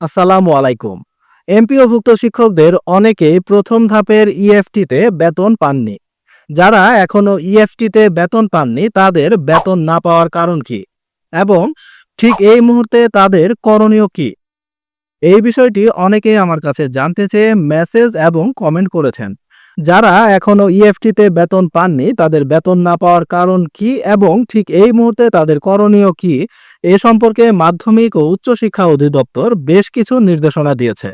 আসসালামু আলাইকুম। এমপিওভুক্ত শিক্ষকদের অনেকেই প্রথম ধাপের ইএফটিতে বেতন পাননি। যারা এখনো ইএফটিতে বেতন পাননি তাদের বেতন না পাওয়ার কারণ কি এবং ঠিক এই মুহূর্তে তাদের করণীয় কি, এই বিষয়টি অনেকেই আমার কাছে জানতে চেয়ে মেসেজ এবং কমেন্ট করেছেন। যারা এখনো ইএফটিতে বেতন পাননি তাদের বেতন না পাওয়ার কারণ কি এবং ঠিক এই মুহূর্তে তাদের করণীয় কি, এ সম্পর্কে মাধ্যমিক ও উচ্চশিক্ষা অধিদপ্তর বেশ কিছু নির্দেশনা দিয়েছে।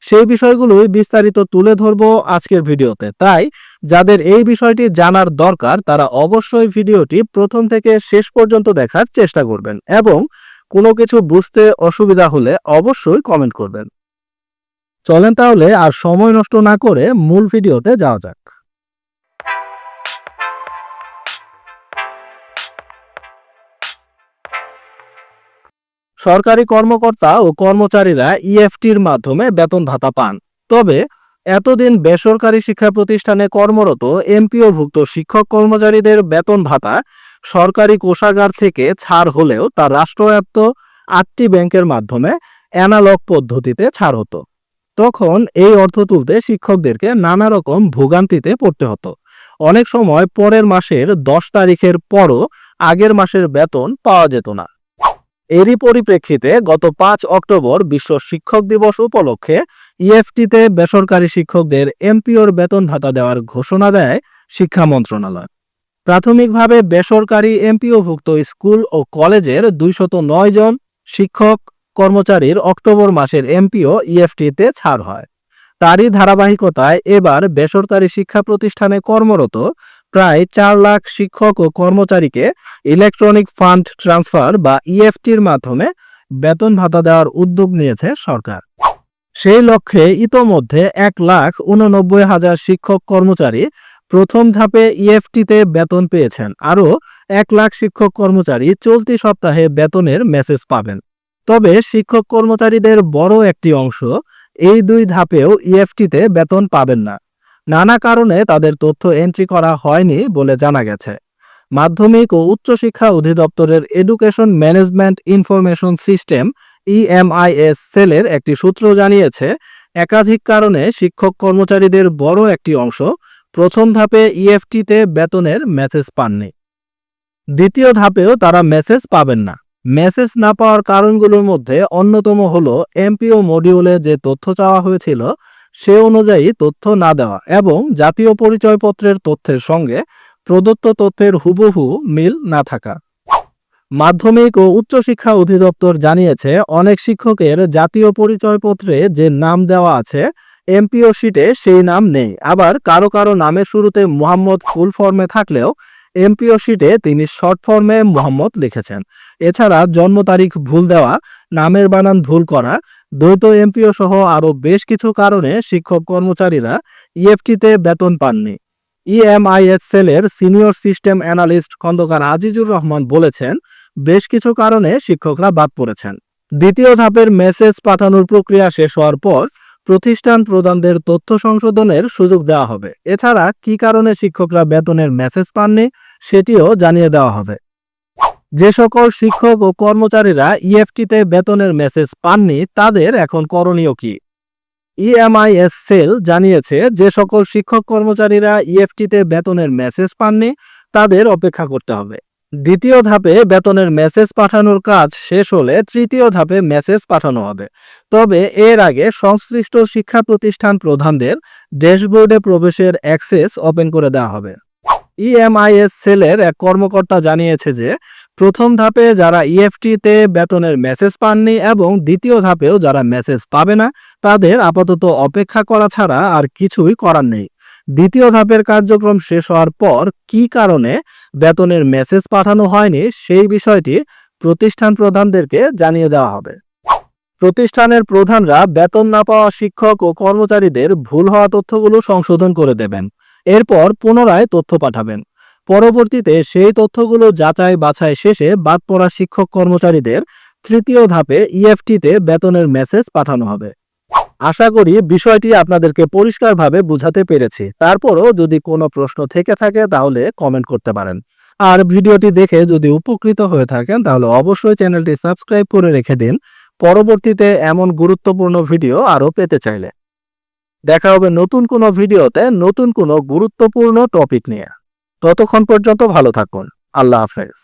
সেই বিষয়গুলোই বিস্তারিত তুলে ধরবো আজকের ভিডিওতে। তাই যাদের এই বিষয়টি জানার দরকার তারা অবশ্যই ভিডিওটি প্রথম থেকে শেষ পর্যন্ত দেখার চেষ্টা করবেন এবং কোনো কিছু বুঝতে অসুবিধা হলে অবশ্যই কমেন্ট করবেন। চলেন তাহলে আর সময় নষ্ট না করে মূল ভিডিওতে যাওয়া যাক। সরকারি কর্মকর্তা ও কর্মচারীরা ইএফটির মাধ্যমে বেতন ভাতা পান। তবে এতদিন বেসরকারি শিক্ষা প্রতিষ্ঠানে কর্মরত এমপিওভুক্ত শিক্ষক কর্মচারীদের বেতন ভাতা সরকারি কোষাগার থেকে ছাড় হলেও তা রাষ্ট্রায়ত্ত 8টি ব্যাংকের মাধ্যমে অ্যানালগ পদ্ধতিতে ছাড় হতো। তখন এই অর্থ তুলতে শিক্ষকদেরকে নানা রকম ভোগান্তিতে পড়তে হতো। অনেক সময় পরের মাসের 10 তারিখের পরও আগের মাসের বেতন পাওয়া যেত না। এরই পরিপ্রেক্ষিতে গত 5 অক্টোবর বিশ্ব শিক্ষক দিবস উপলক্ষে ইএফটিতে বেসরকারি শিক্ষকদের এমপিওর বেতন ভাতা দেওয়ার ঘোষণা দেয় শিক্ষা মন্ত্রণালয়। প্রাথমিকভাবে বেসরকারি এমপিওভুক্ত স্কুল ও কলেজের 209 জন শিক্ষক কর্মচারীর অক্টোবর মাসের এমপিও ইএফটিতে ছাড় হয়। তারই ধারাবাহিকতায় এবার বেসরকারি শিক্ষা প্রতিষ্ঠানে কর্মরত প্রায় 4 লাখ শিক্ষক ও কর্মচারীকে ইলেকট্রনিক ফান্ড ট্রান্সফার বা ইএফটির মাধ্যমে বেতন ভাতা দেওয়ার উদ্যোগ নিয়েছে সরকার। সেই লক্ষ্যে ইতোমধ্যে 1,89,000 শিক্ষক কর্মচারী প্রথম ধাপে ইএফটিতে বেতন পেয়েছেন। আরও 1 লাখ শিক্ষক কর্মচারী চলতি সপ্তাহে বেতনের মেসেজ পাবেন। তবে শিক্ষক কর্মচারীদের বড় একটি অংশ এই 2 ধাপেও ইএফটিতে বেতন পাবেন না। নানা কারণে তাদের তথ্য এন্ট্রি করা হয়নি বলে জানা গেছে। মাধ্যমিক ও উচ্চশিক্ষা অধিদপ্তরের education management information system EMIS সেলের একটি সূত্র জানিয়েছে, একাধিক কারণে শিক্ষক কর্মচারীদের বড় একটি অংশ প্রথম ধাপে ইএফটিতে বেতনের মেসেজ পাননি। দ্বিতীয় ধাপেও তারা মেসেজ পাবেন না। মেসেজ না পাওয়ার কারণগুলোর মধ্যে অন্যতম হলো এমপিও মডিউলে যে তথ্য চাওয়া হয়েছিল সে অনুযায়ী তথ্য না দেওয়া এবং জাতীয় পরিচয়পত্রের তথ্যের সঙ্গে প্রদত্ত তথ্যের হুবহু মিল না থাকা। মাধ্যমিক ও উচ্চশিক্ষা অধিদপ্তর জানিয়েছে, অনেক শিক্ষকের জাতীয় পরিচয়পত্রে যে নাম দেওয়া আছে এমপিও শিটে সেই নাম নেই। আবার কারো কারো নামের শুরুতে মোহাম্মদ ফুল ফর্মে থাকলেও এমপিও শিটে তিনি শর্ট ফর্মে মোহাম্মদ লিখেছেন। এছাড়া জন্ম তারিখ ভুল দেওয়া, নামের বানান ভুল করা, দ্বৈত এমপিও সহ আরও বেশ কিছু কারণে শিক্ষক কর্মচারীরা ইএফটিতে বেতন পাননি। ইএমআইএস সেলের senior system analyst Khandakar Azizur Rahman বলেছেন, বেশ কিছু কারণে শিক্ষকরা বাদ পড়েছেন। দ্বিতীয় ধাপের মেসেজ পাঠানোর প্রক্রিয়া শেষ হওয়ার পর প্রতিষ্ঠান প্রধানদের তথ্য সংশোধনের সুযোগ দেওয়া হবে। এছাড়া কী কারণে শিক্ষকরা বেতনের মেসেজ পাননি সেটিও জানিয়ে দেওয়া হবে। যে সকল শিক্ষক ও কর্মচারীরা ইএফটিতে বেতনের মেসেজ পাননি তাদের এখন করণীয় কি? ইএমআইএস সেল জানিয়েছে, যে সকল শিক্ষক কর্মচারীরা ইএফটিতে বেতনের মেসেজ পাননি তাদের অপেক্ষা করতে হবে। দ্বিতীয় ধাপে বেতনের মেসেজ পাঠানোর কাজ শেষ হলে তৃতীয় ধাপে মেসেজ পাঠানো হবে। তবে এর আগে সংশ্লিষ্ট শিক্ষা প্রতিষ্ঠান প্রধানদের ড্যাশবোর্ডে প্রবেশের অ্যাক্সেস ওপেন করে দেওয়া হবে। ইএমআইএস সেলের এক কর্মকর্তা জানিয়েছে যে প্রথম ধাপে যারা ইএফটিতে বেতনের মেসেজ পাননি এবং দ্বিতীয় ধাপেও যারা মেসেজ পাবে না তাদের আপাতত অপেক্ষা করা ছাড়া আর কিছুই করার নেই। দ্বিতীয় ধাপের কার্যক্রম শেষ হওয়ার পর কী কারণে বেতনের মেসেজ পাঠানো হয়নি সেই বিষয়টি প্রতিষ্ঠান প্রধানদেরকে জানিয়ে দেওয়া হবে। প্রতিষ্ঠানের প্রধানরা বেতন না পাওয়া শিক্ষক ও কর্মচারীদের ভুল হওয়া তথ্যগুলো সংশোধন করে দেবেন। এরপর পুনরায় তথ্য পাঠাবেন। পরবর্তীতে সেই তথ্যগুলো যাচাই বাছাই শেষে বাদ পড়া শিক্ষক কর্মচারীদের তৃতীয় ধাপে ইএফটিতে বেতনের মেসেজ পাঠানো হবে। আশা করি বিষয়টি আপনাদেরকে পরিষ্কারভাবে বোঝাতে পেরেছি। তারপরও যদি কোনো প্রশ্ন থেকে থাকে তাহলে কমেন্ট করতে পারেন। আর ভিডিওটি দেখে যদি উপকৃত হয়ে থাকেন তাহলে অবশ্যই চ্যানেলটি সাবস্ক্রাইব করে রেখে দিন। পরবর্তীতে এমন গুরুত্বপূর্ণ ভিডিও আরও পেতে চাইলে। দেখা হবে নতুন কোনো ভিডিওতে নতুন কোনো গুরুত্বপূর্ণ টপিক নিয়ে। ততক্ষণ পর্যন্ত ভালো থাকুন। আল্লাহ হাফেজ।